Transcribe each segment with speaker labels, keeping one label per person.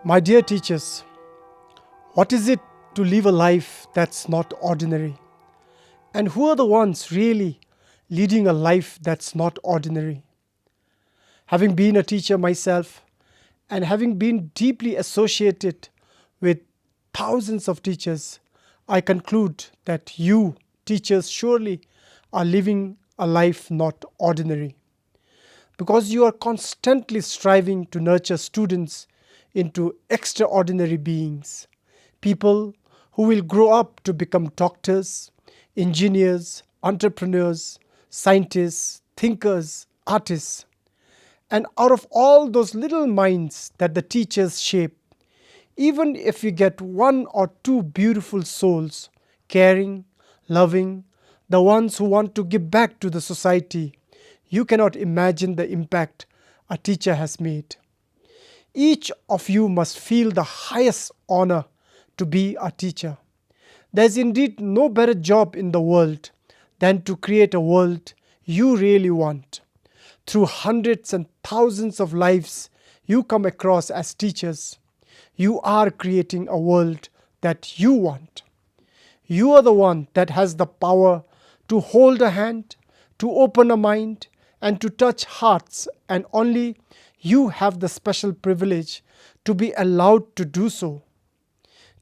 Speaker 1: My dear teachers, what is it to live a life that's not ordinary? And who are the ones really leading a life that's not ordinary? Having been a teacher myself and having been deeply associated with thousands of teachers, I conclude that you, teachers, surely are living a life not ordinary because you are constantly striving to nurture students into extraordinary beings, people who will grow up to become doctors, engineers, entrepreneurs, scientists, thinkers, artists. And out of all those little minds that the teachers shape, even if you get one or two beautiful souls, caring, loving, the ones who want to give back to the society, you cannot imagine the impact a teacher has made. Each of you must feel the highest honor to be a teacher. There is indeed no better job in the world than to create a world you really want. Through hundreds and thousands of lives you come across as teachers, you are creating a world that you want. You are the one that has the power to hold a hand, to open a mind, and to touch hearts, and only you have the special privilege to be allowed to do so.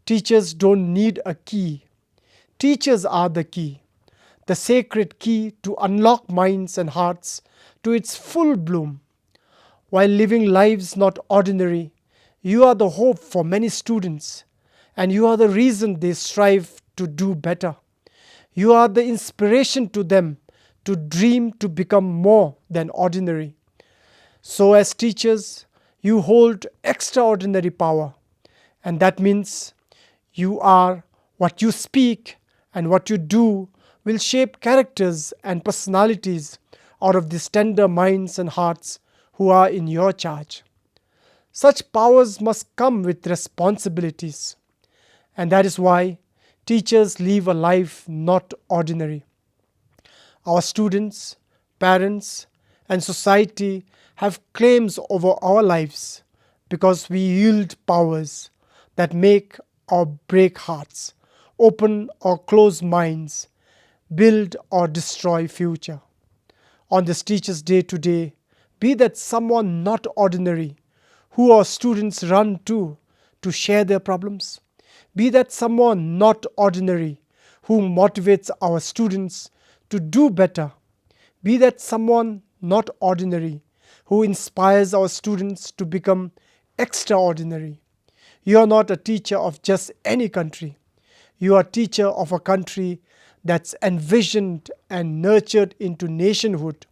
Speaker 1: Teachers don't need a key. Teachers are the key, the sacred key to unlock minds and hearts to its full bloom. While living lives not ordinary, you are the hope for many students, and you are the reason they strive to do better. You are the inspiration to them to dream to become more than ordinary. So, as teachers, you hold extraordinary power, and that means you are what you speak and what you do will shape characters and personalities out of these tender minds and hearts who are in your charge. Such powers must come with responsibilities, and that is why teachers live a life not ordinary. Our students, parents, and society have claims over our lives because we yield powers that make or break hearts, open or close minds, build or destroy future. On this Teachers' Day today, be that someone not ordinary who our students run to share their problems. Be that someone not ordinary who motivates our students to do better. Be that someone not ordinary who inspires our students to become extraordinary. You are not a teacher of just any country. You are a teacher of a country that's envisioned and nurtured into nationhood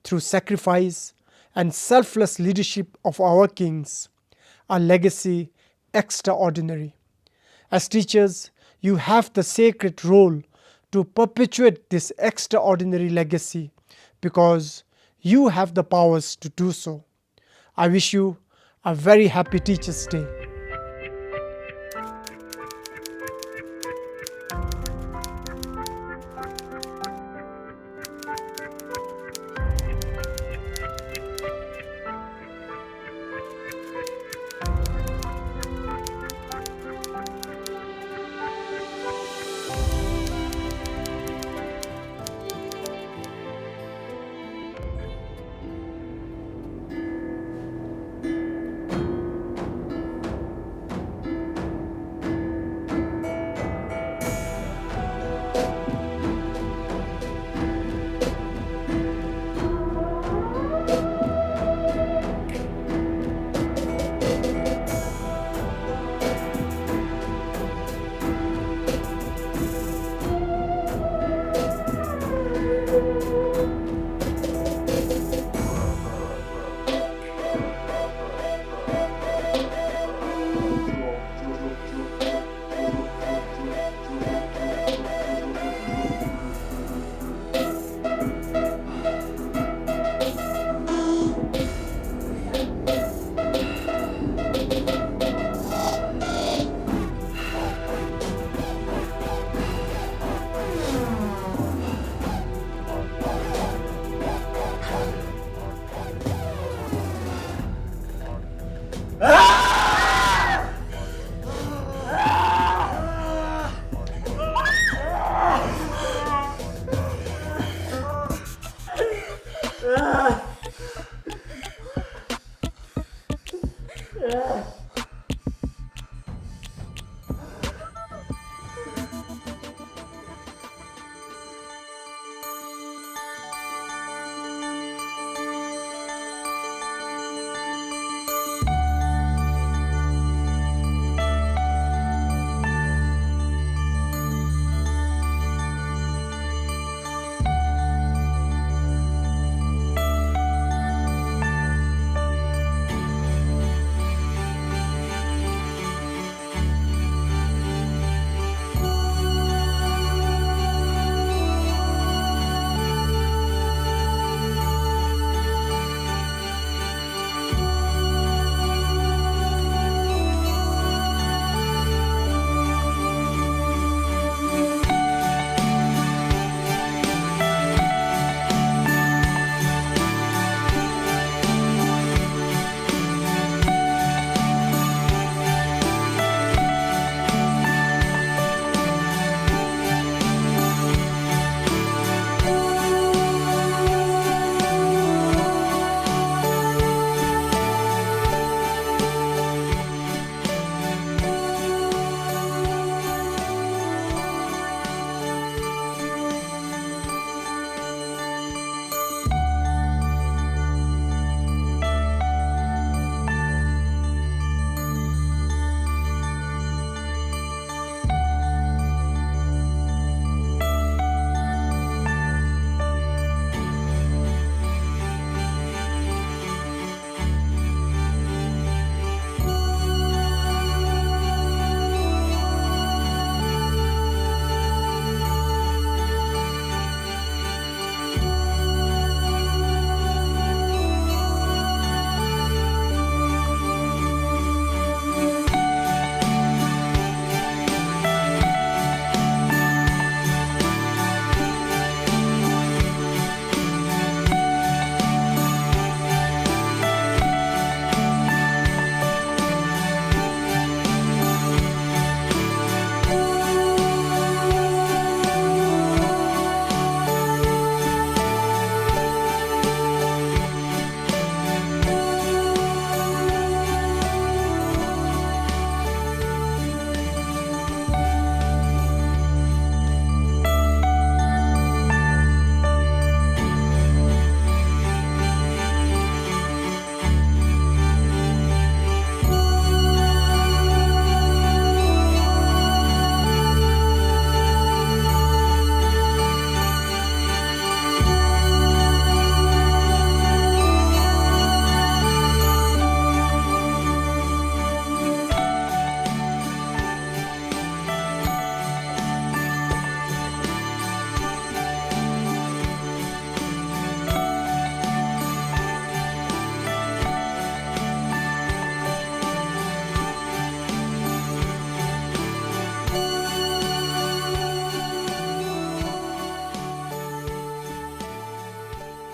Speaker 1: through sacrifice and selfless leadership of our kings, a legacy extraordinary. As teachers, you have the sacred role to perpetuate this extraordinary legacy because you have the powers to do so. I wish you a very happy Teachers' Day.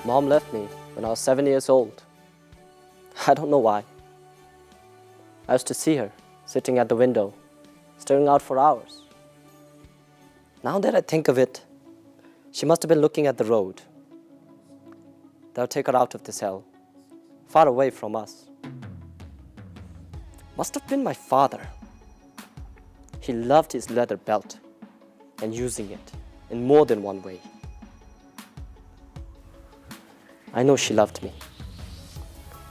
Speaker 2: Mom left me when I was 7 years old. I don't know why. I used to see her sitting at the window, staring out for hours. Now that I think of it, she must have been looking at the road. That'll take her out of the cell, far away from us. Must have been my father. He loved his leather belt and using it in more than one way. I know she loved me,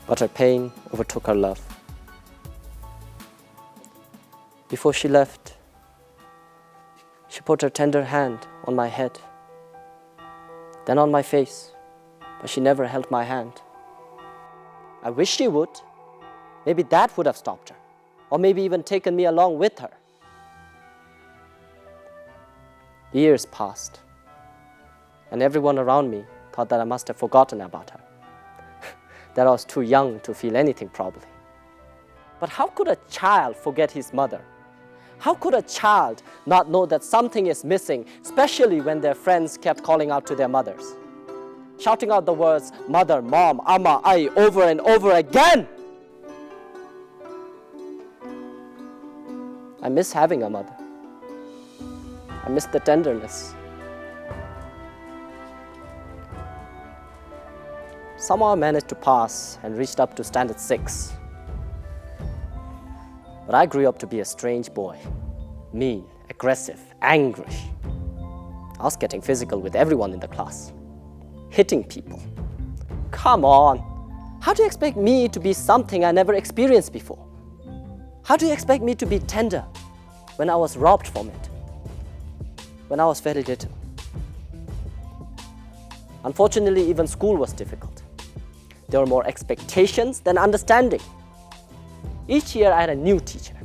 Speaker 2: but her pain overtook her love. Before she left, she put her tender hand on my head, then on my face, but she never held my hand. I wish she would. Maybe that would have stopped her, or maybe even taken me along with her. Years passed, and everyone around me thought that I must have forgotten about her, that I was too young to feel anything probably. But how could a child forget his mother? How could a child not know that something is missing, especially when their friends kept calling out to their mothers, shouting out the words, mother, mom, amma, ai, over and over again? I miss having a mother. I miss the tenderness. Somehow I managed to pass and reached up to standard 6. But I grew up to be a strange boy, mean, aggressive, angry. I was getting physical with everyone in the class, hitting people. Come on, how do you expect me to be something I never experienced before? How do you expect me to be tender when I was robbed from it, when I was very little? Unfortunately, even school was difficult. There were more expectations than understanding. Each year I had a new teacher,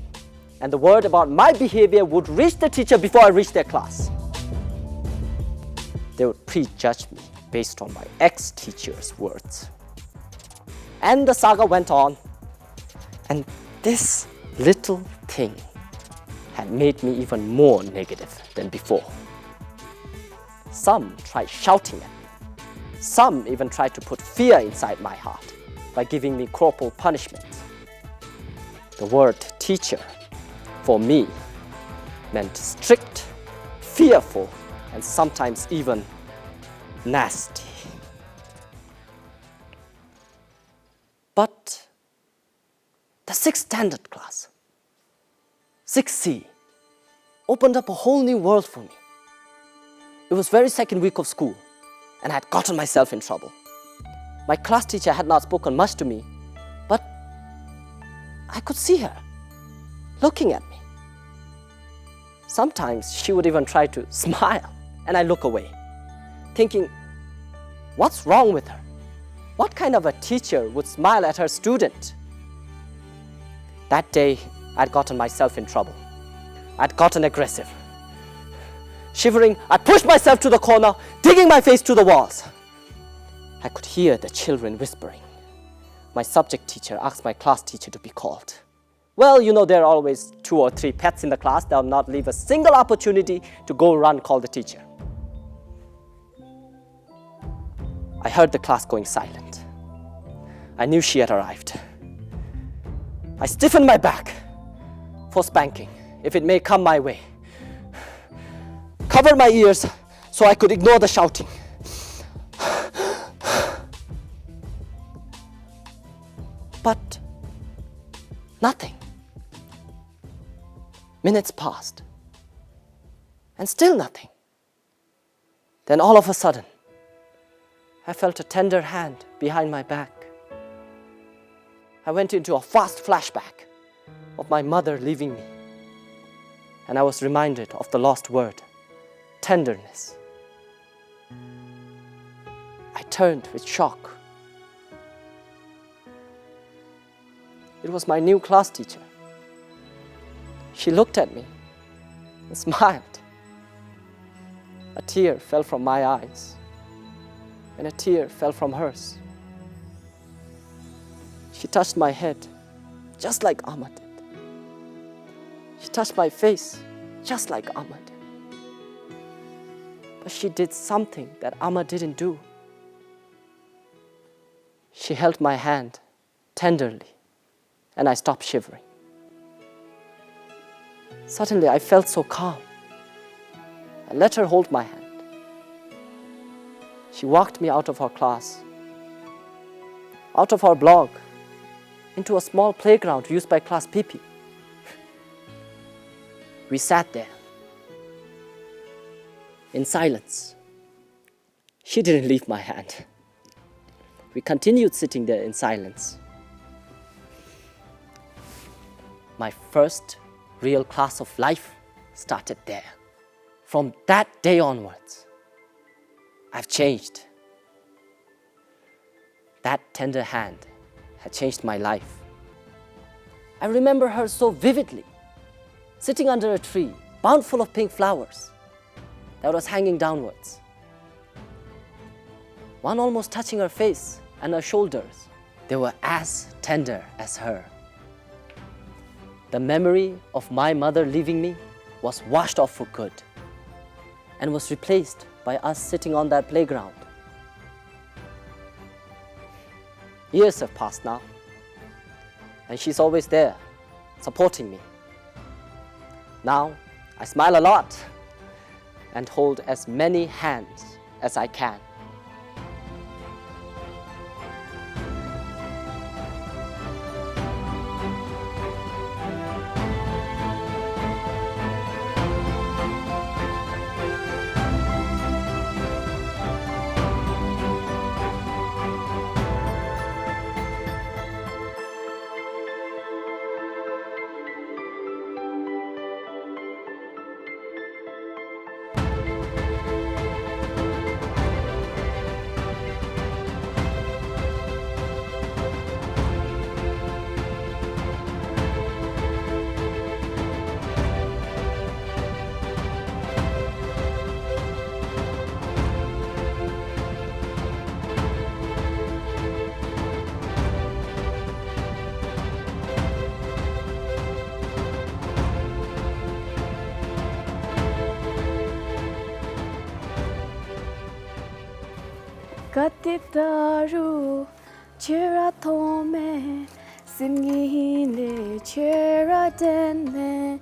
Speaker 2: and the word about my behavior would reach the teacher before I reached their class. They would prejudge me based on my ex-teacher's words. And the saga went on, and this little thing had made me even more negative than before. Some tried shouting at me. Some even tried to put fear inside my heart by giving me corporal punishments. The word teacher, for me, meant strict, fearful, and sometimes even nasty. But the 6th standard class, 6C, opened up a whole new world for me. It was very second week of school, and I had gotten myself in trouble. My class teacher had not spoken much to me, but I could see her looking at me. Sometimes she would even try to smile, and I look away, thinking, what's wrong with her? What kind of a teacher would smile at her student? That day, I'd gotten myself in trouble. I'd gotten aggressive. Shivering, I pushed myself to the corner, digging my face to the walls. I could hear the children whispering. My subject teacher asked my class teacher to be called. Well, you know, there are always 2 or 3 pets in the class that will not leave a single opportunity to go run call the teacher. I heard the class going silent. I knew she had arrived. I stiffened my back for spanking, if it may come my way. Covered my ears so I could ignore the shouting. But nothing. Minutes passed, and still nothing. Then all of a sudden, I felt a tender hand behind my back. I went into a fast flashback of my mother leaving me, and I was reminded of the lost word, tenderness. I turned with shock. It was my new class teacher. She looked at me and smiled. A tear fell from my eyes, and a tear fell from hers. She touched my head just like Amma did. She touched my face just like Amma did. But she did something that Amma didn't do. She held my hand tenderly, and I stopped shivering. Suddenly, I felt so calm. I let her hold my hand. She walked me out of our class, out of our block, into a small playground used by Class PP. We sat there in silence. She didn't leave my hand. We continued sitting there in silence. My first real class of life started there. From that day onwards, I've changed. That tender hand had changed my life. I remember her so vividly, sitting under a tree, bound full of pink flowers that was hanging downwards. One almost touching her face and her shoulders. They were as tender as her. The memory of my mother leaving me was washed off for good and was replaced by us sitting on that playground. Years have passed now, and she's always there, supporting me. Now, I smile a lot and hold as many hands as I can.
Speaker 3: Katitaru chera thome simgihine chera denne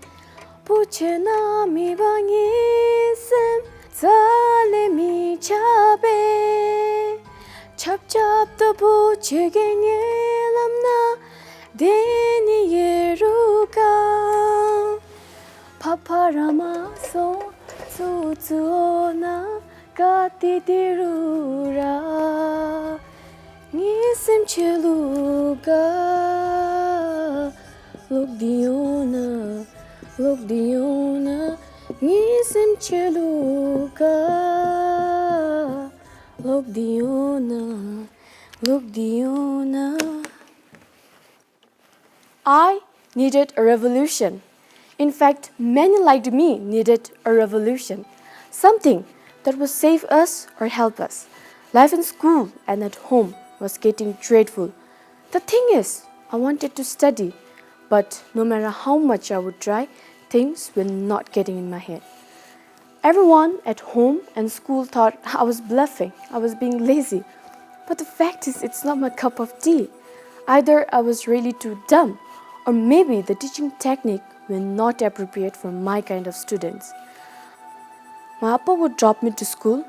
Speaker 3: puchena mi bangisem sale mi chabe chap chap to puchegenge lamna deni yeruka paparama so na Katidirura Nisim Chiluga Look Diona Nisim Chiluga Look Diona I needed a revolution. In fact, many like me needed a revolution. Something that would save us or help us. Life in school and at home was getting dreadful. The thing is, I wanted to study, but no matter how much I would try, things were not getting in my head. Everyone at home and school thought I was bluffing, I was being lazy. But the fact is, it's not my cup of tea. Either I was really too dumb, or maybe the teaching technique were not appropriate for my kind of students. My Appa would drop me to school.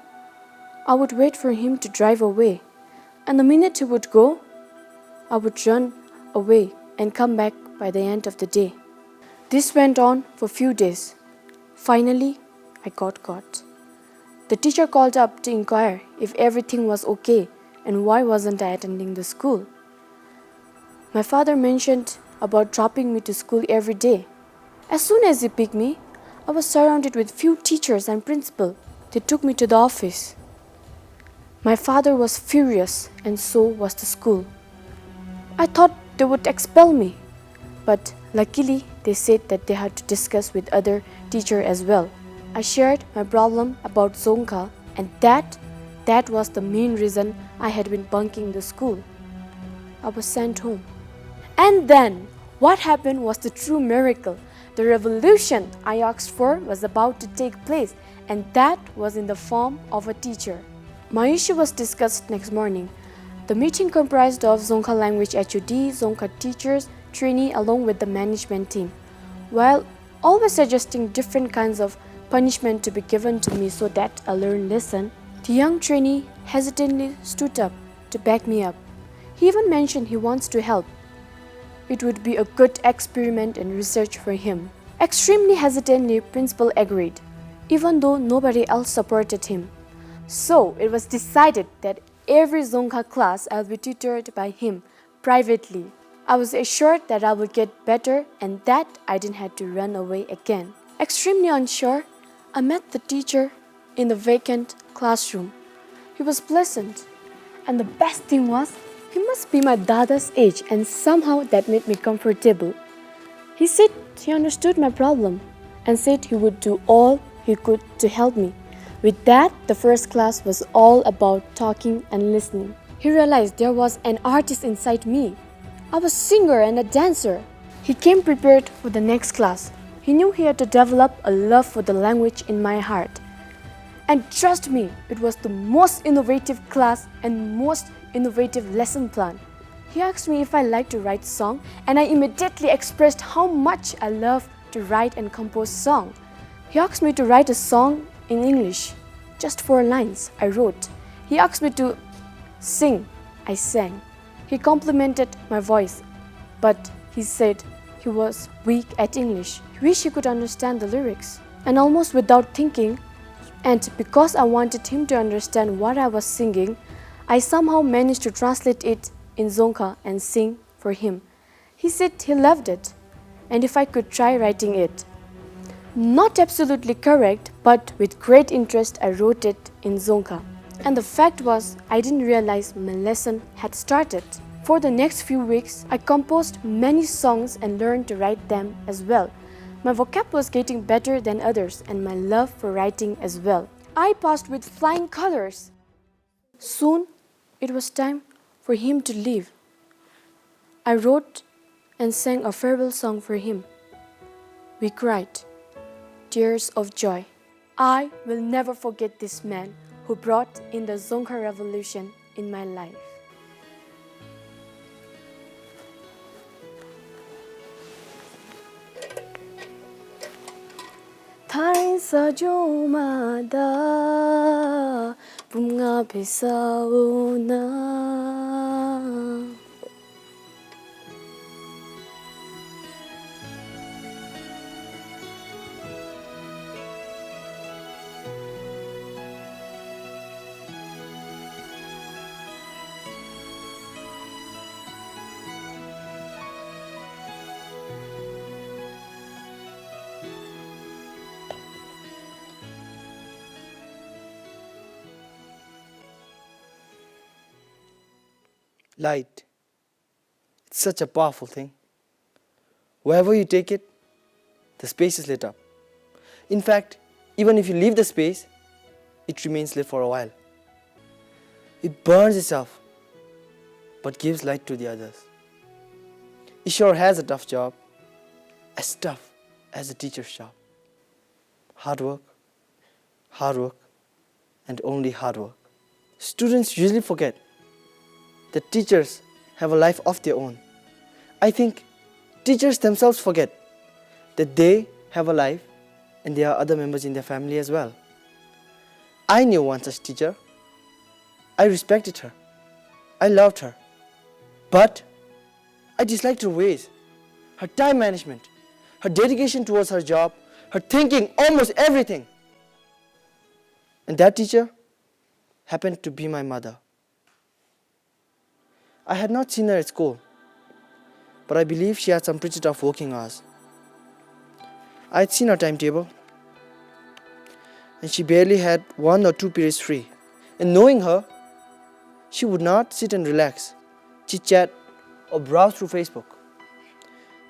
Speaker 3: I would wait for him to drive away. And the minute he would go, I would run away and come back by the end of the day. This went on for a few days. Finally, I got caught. The teacher called up to inquire if everything was okay and why wasn't I attending the school. My father mentioned about dropping me to school every day. As soon as he picked me, I was surrounded with few teachers and principal. They took me to the office. My father was furious and so was the school. I thought they would expel me, but luckily they said that they had to discuss with other teachers as well. I shared my problem about Zonka, and that was the main reason I had been bunking the school. I was sent home. And then what happened was the true miracle. The revolution I asked for was about to take place, and that was in the form of a teacher. My issue was discussed next morning. The meeting comprised of Dzongkha language HOD, Dzongkha teachers, trainee along with the management team, while always suggesting different kinds of punishment to be given to me so that I learn lesson. The young trainee hesitantly stood up to back me up. He even mentioned he wants to help. It would be a good experiment and research for him. Extremely hesitantly, principal agreed, even though nobody else supported him. So it was decided that every Dzongkha class I will be tutored by him privately. I was assured that I would get better and that I didn't have to run away again. Extremely unsure, I met the teacher in the vacant classroom. He was pleasant, and the best thing was, he must be my dada's age, and somehow that made me comfortable. He said he understood my problem and said he would do all he could to help me. With that, the first class was all about talking and listening. He realized there was an artist inside me. I was a singer and a dancer. He came prepared for the next class. He knew he had to develop a love for the language in my heart. And trust me, it was the most innovative class and most innovative lesson plan. He asked me if I liked to write song, and I immediately expressed how much I love to write and compose song. He asked me to write a song in English, just 4 lines I wrote. He asked me to sing, I sang. He complimented my voice, but he said he was weak at English. He wished he could understand the lyrics. And almost without thinking, and because I wanted him to understand what I was singing, I somehow managed to translate it in Dzongkha and sing for him. He said he loved it, and if I could try writing it. Not absolutely correct, but with great interest I wrote it in Dzongkha. And the fact was, I didn't realize my lesson had started. For the next few weeks, I composed many songs and learned to write them as well. My vocab was getting better than others and my love for writing as well. I passed with flying colors. Soon, it was time for him to leave. I wrote and sang a farewell song for him. We cried, tears of joy. I will never forget this man who brought in the Dzongkha revolution in my life. Tharin sajomada bunga bisauna.
Speaker 4: Light. It's such a powerful thing. Wherever you take it, the space is lit up. In fact, even if you leave the space, it remains lit for a while. It burns itself, but gives light to the others. Ishwar has a tough job, as tough as a teacher's job. Hard work, and only hard work. Students usually forget that teachers have a life of their own. I think teachers themselves forget that they have a life and there are other members in their family as well. I knew one such teacher. I respected her. I loved her. But I disliked her ways, her time management, her dedication towards her job, her thinking, almost everything. And that teacher happened to be my mother. I had not seen her at school, but I believe she had some pretty tough working hours. I had seen her timetable, and she barely had 1 or 2 periods free. And knowing her, she would not sit and relax, chit-chat, or browse through Facebook.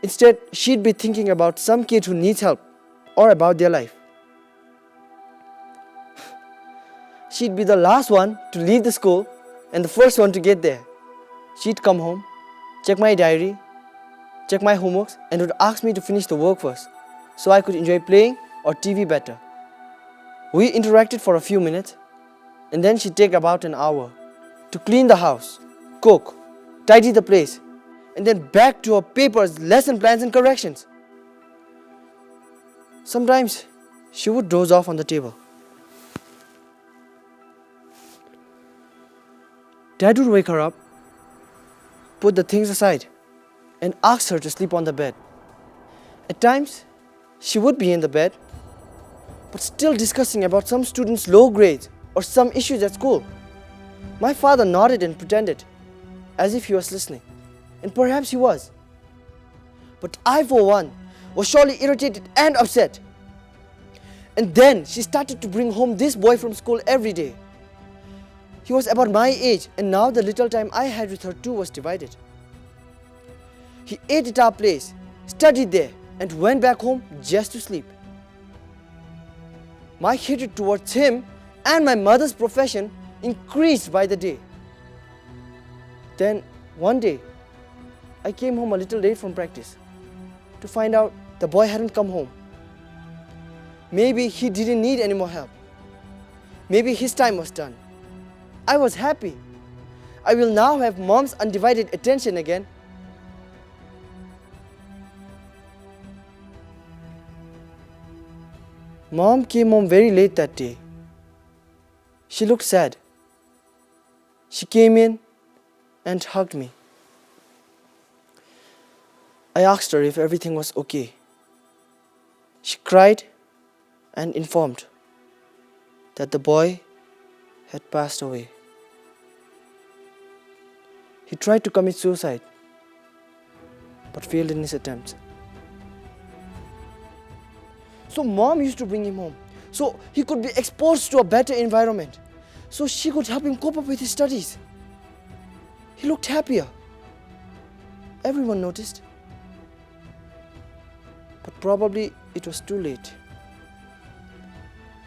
Speaker 4: Instead, she'd be thinking about some kid who needs help, or about their life. She'd be the last one to leave the school and the first one to get there. She'd come home, check my diary, check my homeworks, and would ask me to finish the work first, so I could enjoy playing or TV better. We interacted for a few minutes, and then she'd take about an hour to clean the house, cook, tidy the place, and then back to her papers, lesson plans and corrections. Sometimes she would doze off on the table. Dad would wake her up, put the things aside, and ask her to sleep on the bed. At times, she would be in the bed, but still discussing about some student's low grades or some issues at school. My father nodded and pretended, as if he was listening, and perhaps he was. But I, for one, was surely irritated and upset. And then she started to bring home this boy from school every day. He was about my age, and now the little time I had with her too was divided. He ate at our place, studied there, and went back home just to sleep. My hatred towards him and my mother's profession increased by the day. Then, one day, I came home a little late from practice to find out the boy hadn't come home. Maybe he didn't need any more help. Maybe his time was done. I was happy. I will now have Mom's undivided attention again. Mom came home very late that day. She looked sad. She came in and hugged me. I asked her if everything was okay. She cried and informed that the boy had passed away. He tried to commit suicide, but failed in his attempts. So Mom used to bring him home, so he could be exposed to a better environment, so she could help him cope up with his studies. He looked happier. Everyone noticed. But probably it was too late.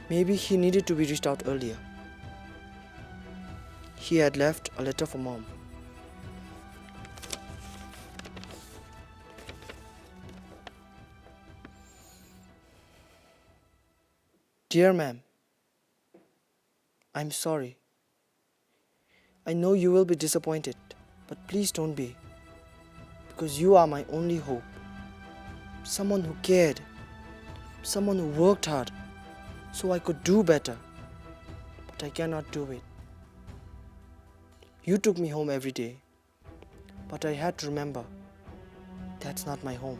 Speaker 4: Maybe he needed to be reached out earlier. He had left a letter for Mom. Dear Ma'am, I'm sorry. I know you will be disappointed, but please don't be, because you are my only hope. Someone who cared, someone who worked hard, so I could do better, but I cannot do it. You took me home every day, but I had to remember, that's not my home.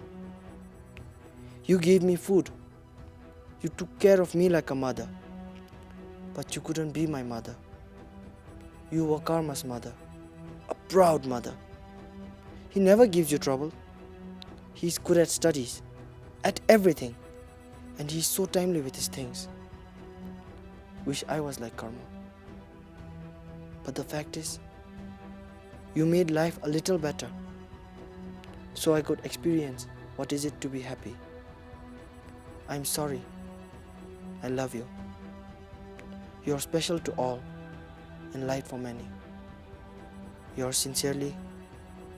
Speaker 4: You gave me food. You took care of me like a mother, but you couldn't be my mother. You were Karma's mother, a proud mother. He never gives you trouble. He's good at studies, at everything, and he's so timely with his things. Wish I was like Karma. But the fact is, you made life a little better, so I could experience what is it to be happy. I'm sorry. I love you. You're special to all and light for many. Yours sincerely,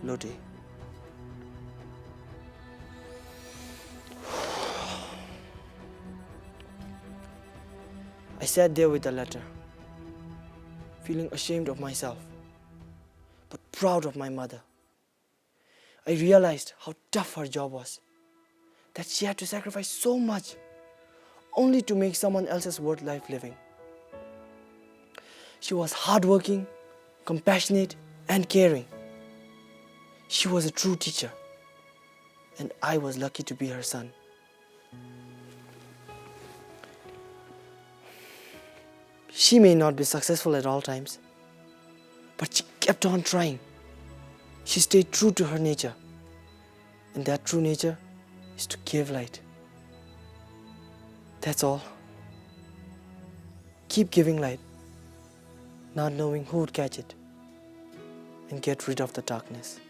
Speaker 4: Lode. I sat there with the letter, feeling ashamed of myself, but proud of my mother. I realized how tough her job was, that she had to sacrifice so much only to make someone else's worth life living. She was hardworking, compassionate, and caring. She was a true teacher, and I was lucky to be her son. She may not be successful at all times, but she kept on trying. She stayed true to her nature, and that true nature is to give light. That's all. Keep giving light, not knowing who would catch it, and get rid of the darkness.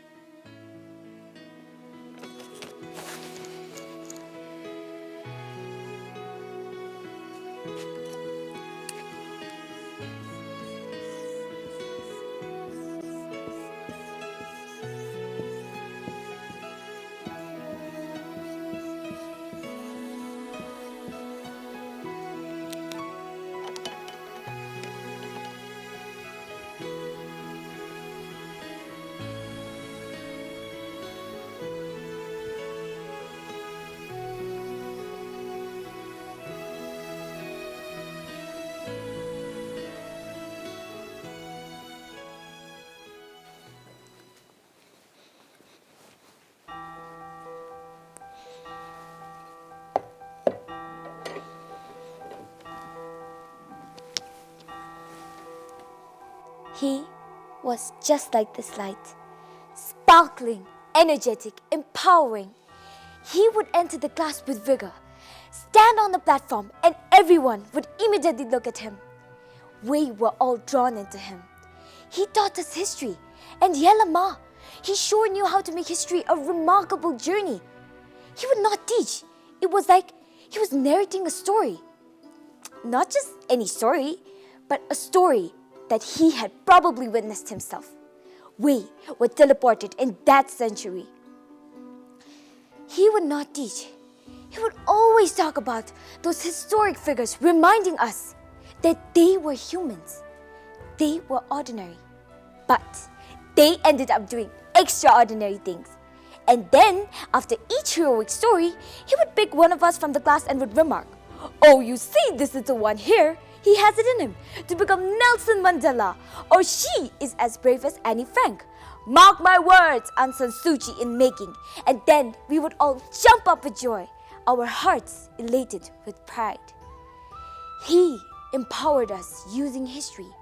Speaker 5: He was just like this light, sparkling, energetic, empowering. He would enter the class with vigor, stand on the platform, and everyone would immediately look at him. We were all drawn into him. He taught us history, and Yelama, he sure knew how to make history a remarkable journey. He would not teach. It was like he was narrating a story. Not just any story, but a story that he had probably witnessed himself. We were teleported in that century. He would not teach. He would always talk about those historic figures, reminding us that they were humans. They were ordinary. But they ended up doing extraordinary things. And then, after each heroic story, he would pick one of us from the class and would remark, "Oh, you see this little one here? He has it in him to become Nelson Mandela. Or she is as brave as Annie Frank. Mark my words, Aung San Suu Kyi in making." And then we would all jump up with joy, our hearts elated with pride. He empowered us using history,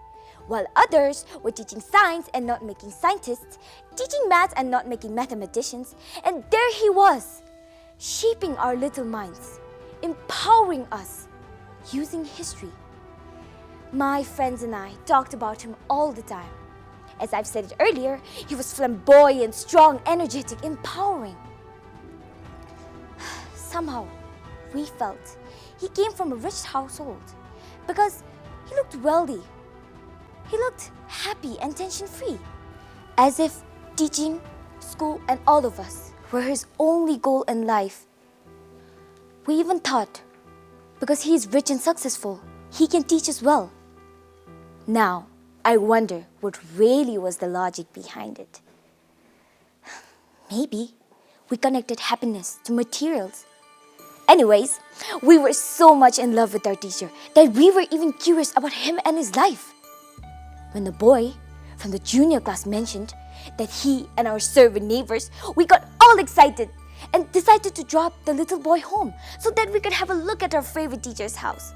Speaker 5: while others were teaching science and not making scientists, teaching maths and not making mathematicians. And there he was, shaping our little minds, empowering us using history. My friends and I talked about him all the time. As I've said it earlier, he was flamboyant, strong, energetic, empowering. Somehow, we felt he came from a rich household because he looked wealthy. He looked happy and tension-free, as if teaching, school, and all of us were his only goal in life. We even thought, because he is rich and successful, he can teach us well. Now, I wonder what really was the logic behind it. Maybe we connected happiness to materials. Anyways, we were so much in love with our teacher that we were even curious about him and his life. When the boy from the junior class mentioned that he and our servant neighbors, we got all excited and decided to drop the little boy home so that we could have a look at our favorite teacher's house.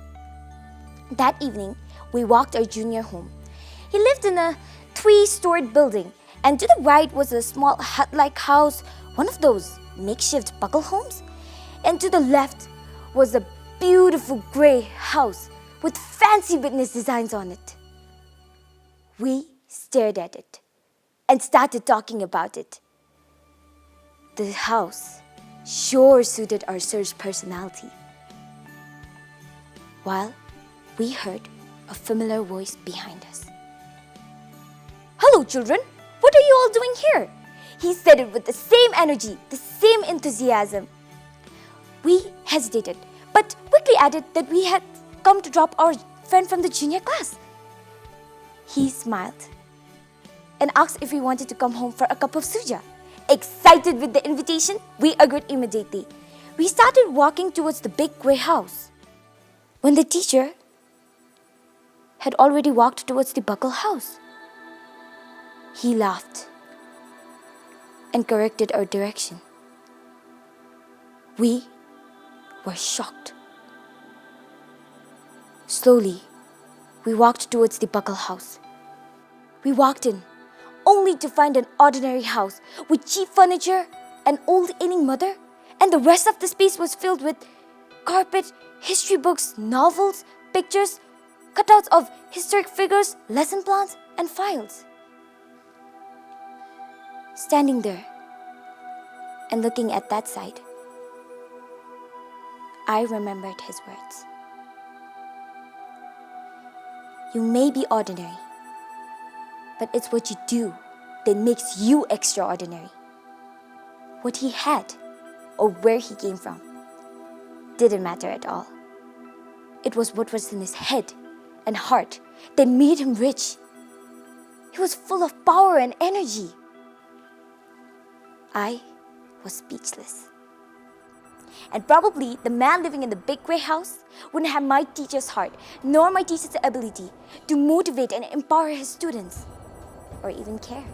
Speaker 5: That evening, we walked our junior home. He lived in a 3-storied building, and to the right was a small hut-like house, one of those makeshift buckle homes. And to the left was a beautiful grey house with fancy witness designs on it. We stared at it and started talking about it. The house sure suited our sir's personality. While we heard a familiar voice behind us. "Hello, children. What are you all doing here?" He said it with the same energy, the same enthusiasm. We hesitated, but quickly added that we had come to drop our friend from the junior class. He smiled and asked if we wanted to come home for a cup of suja. Excited with the invitation, we agreed immediately. We started walking towards the big grey house, when the teacher had already walked towards the buckle house. He laughed and corrected our direction. We were shocked. Slowly, we walked towards the buckle house. We walked in, only to find an ordinary house with cheap furniture, an old ailing mother, and the rest of the space was filled with carpet, history books, novels, pictures, cutouts of historic figures, lesson plans, and files. Standing there and looking at that side, I remembered his words. You may be ordinary, but it's what you do that makes you extraordinary. What he had or where he came from didn't matter at all. It was what was in his head and heart that made him rich. He was full of power and energy. I was speechless. And probably the man living in the big grey house wouldn't have my teacher's heart, nor my teacher's ability to motivate and empower his students, or even care.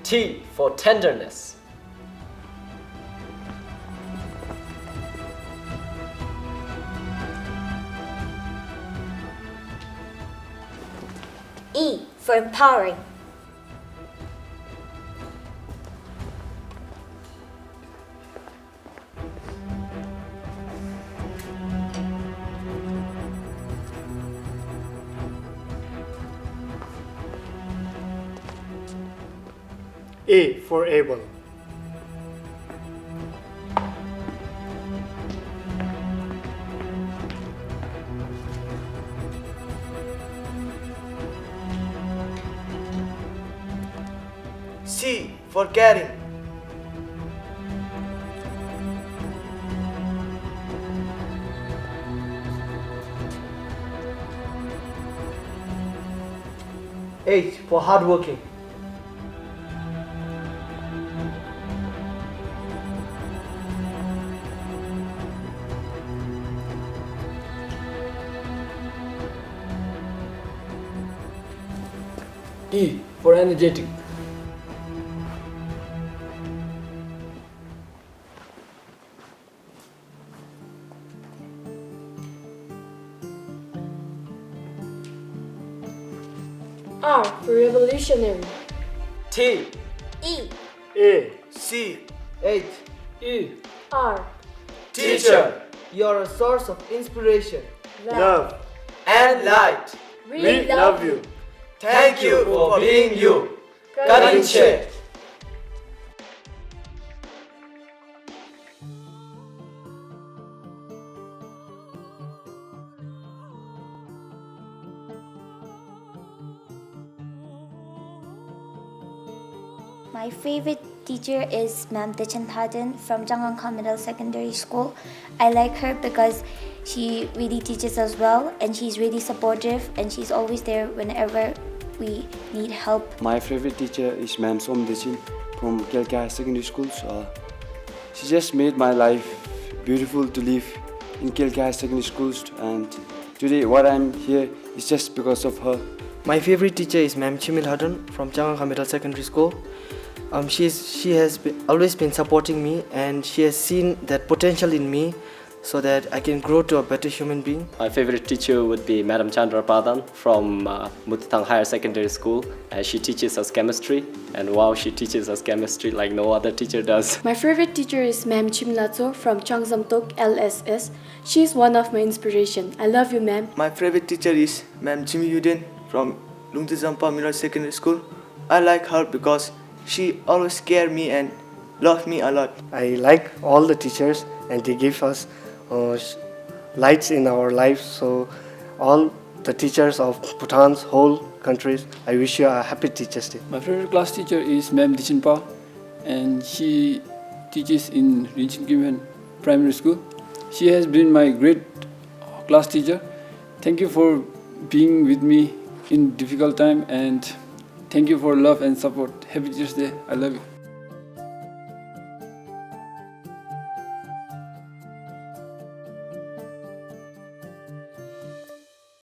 Speaker 2: T for tenderness.
Speaker 5: E for empowering.
Speaker 1: A for able.
Speaker 4: C for caring. H for hardworking.
Speaker 6: E for energetic.
Speaker 3: R for revolutionary.
Speaker 2: T.
Speaker 5: E.
Speaker 1: A.
Speaker 4: C. H.
Speaker 6: E.
Speaker 3: R.
Speaker 4: Teacher, you're a source of inspiration
Speaker 1: Love.
Speaker 4: and light.
Speaker 1: We love you.
Speaker 4: Thank you for being you. Karinche.
Speaker 5: My favorite teacher is Ma'am Dichantadan from Jangankha Middle Secondary School. I like her because she really teaches us well and she's really supportive and she's always there whenever we need help.
Speaker 7: My favorite teacher is Ma'am Som Dichin from Kelkar Secondary School. She just made my life beautiful to live in Kelkar Secondary School, and today what I'm here is just because of her.
Speaker 4: My favorite teacher is Ma'am Chimil Hadun from Jangankha Middle Secondary School. She has always been supporting me and she has seen that potential in me so that I can grow to a better human being.
Speaker 2: My favorite teacher would be Madam Chandra Pradhan from Mutitang Higher Secondary School. She teaches us chemistry, and wow, she teaches us chemistry like no other teacher does.
Speaker 3: My favorite teacher is Ma'am Chimlatso from Changzamtok LSS. She is one of my inspiration. I love you, ma'am.
Speaker 8: My favorite teacher is Ma'am Jimmy Yuden from Lungtizampa Middle Secondary School. I like her because she always cared me and loved me a lot.
Speaker 9: I like all the teachers and they give us lights in our lives. So all the teachers of Bhutan's whole countries, I wish you a happy Teachers Day.
Speaker 6: My favorite class teacher is Ma'am Dichinpa, and she teaches in Rinchen Kimhen Primary School. She has been my great class teacher. Thank you for being with me in difficult time, and thank you for love and support. Happy Teachers Day. I love you.